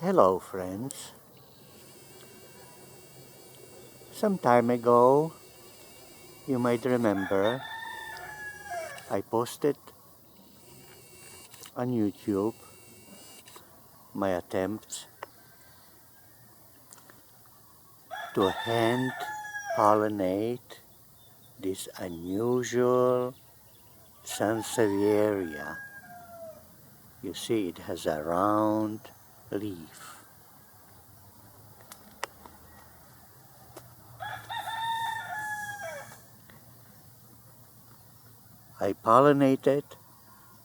Hello friends. Some time ago, you might remember, I posted on YouTube my attempts to hand pollinate this unusual Sansevieria. You see, it has a round leaf. I pollinated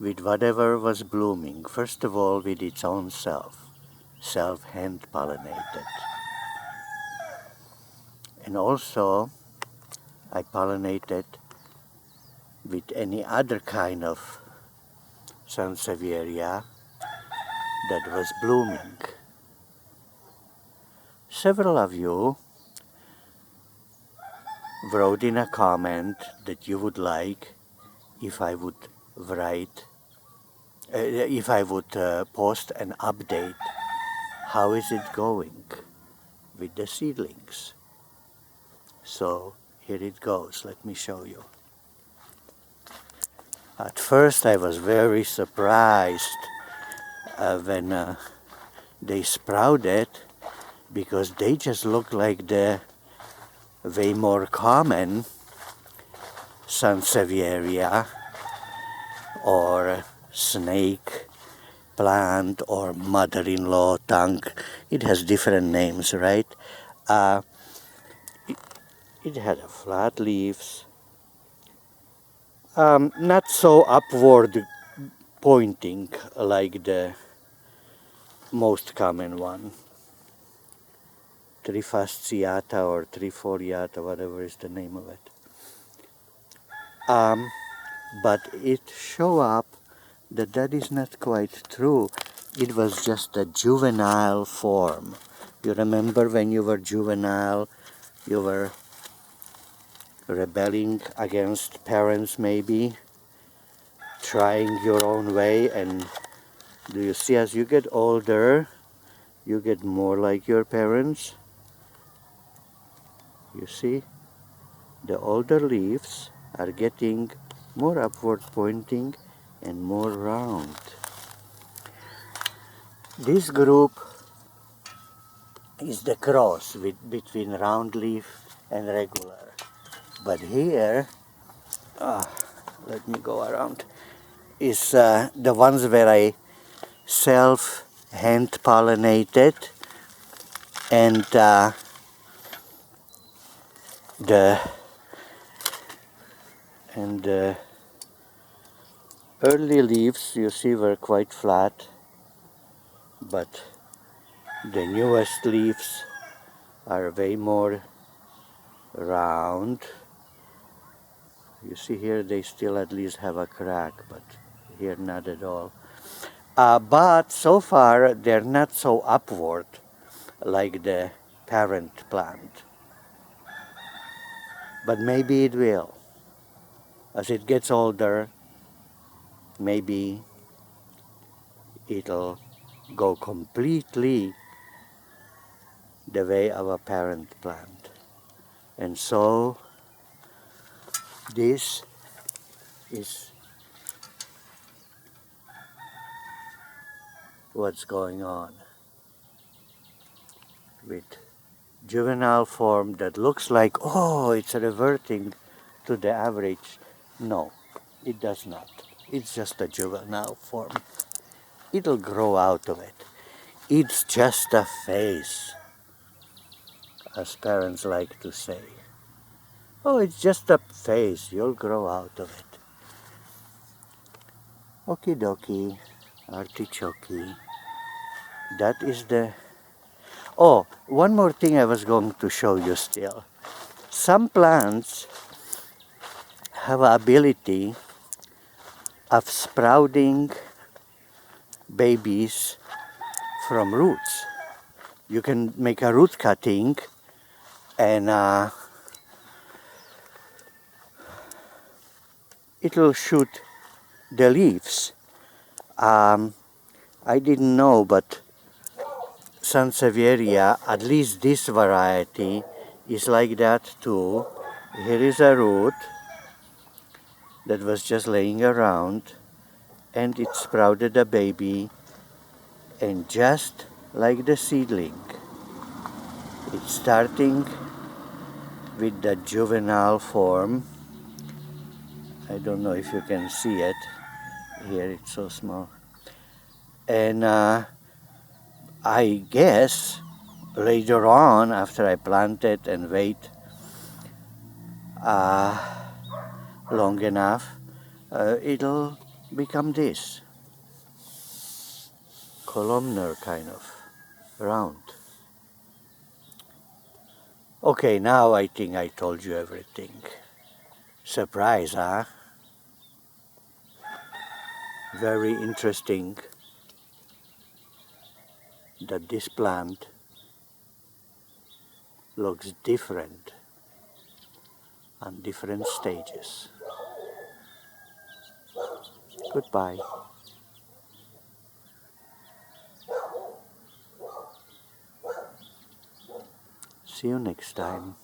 with whatever was blooming, first of all with its own self-hand pollinated. And also I pollinated with any other kind of Sansevieria that was blooming. Several of you wrote in a comment that you would like if I would post an update. How is it going with the seedlings? So here it goes. Let me show you. At first I was very surprised when they sprouted, because they just look like the way more common Sansevieria or snake plant or mother-in-law tongue. It has different names, right? It had a flat leaves, not so upward pointing like the most common one, trifasciata or trifoliata, whatever is the name of it. But it showed up that is not quite true. It was just a juvenile form. You remember when you were juvenile, you were rebelling against parents maybe, trying your own way, and do you see, as you get older, you get more like your parents? You see, the older leaves are getting more upward pointing and more round. This group is the cross between round leaf and regular. But here, let me go around, is the ones where I hand pollinated, and the early leaves, you see, were quite flat, but the newest leaves are way more round. You see here they still at least have a crack, but here not at all. But so far they're not so upward like the parent plant. But maybe it will. As it gets older, maybe it'll go completely the way of a parent plant. And so this is what's going on with juvenile form that looks like, oh, it's reverting to the average. No, it does not. It's just a juvenile form. It'll grow out of it. It's just a phase, as parents like to say. Oh, it's just a phase. You'll grow out of it. Okie dokie, artichoke. That is the... Oh, one more thing I was going to show you still. Some plants have an ability of sprouting babies from roots. You can make a root cutting and it will shoot the leaves. I didn't know, but Sansevieria, at least this variety, is like that too. Here is a root that was just laying around, and it sprouted a baby, and just like the seedling, it's starting with the juvenile form. I don't know if you can see it. Here it's so small. And I guess later on, after I plant it and wait long enough, it'll become this columnar kind of round. Okay, now I think I told you everything. Surprise, huh? Very interesting that this plant looks different on different stages. Goodbye. See you next time.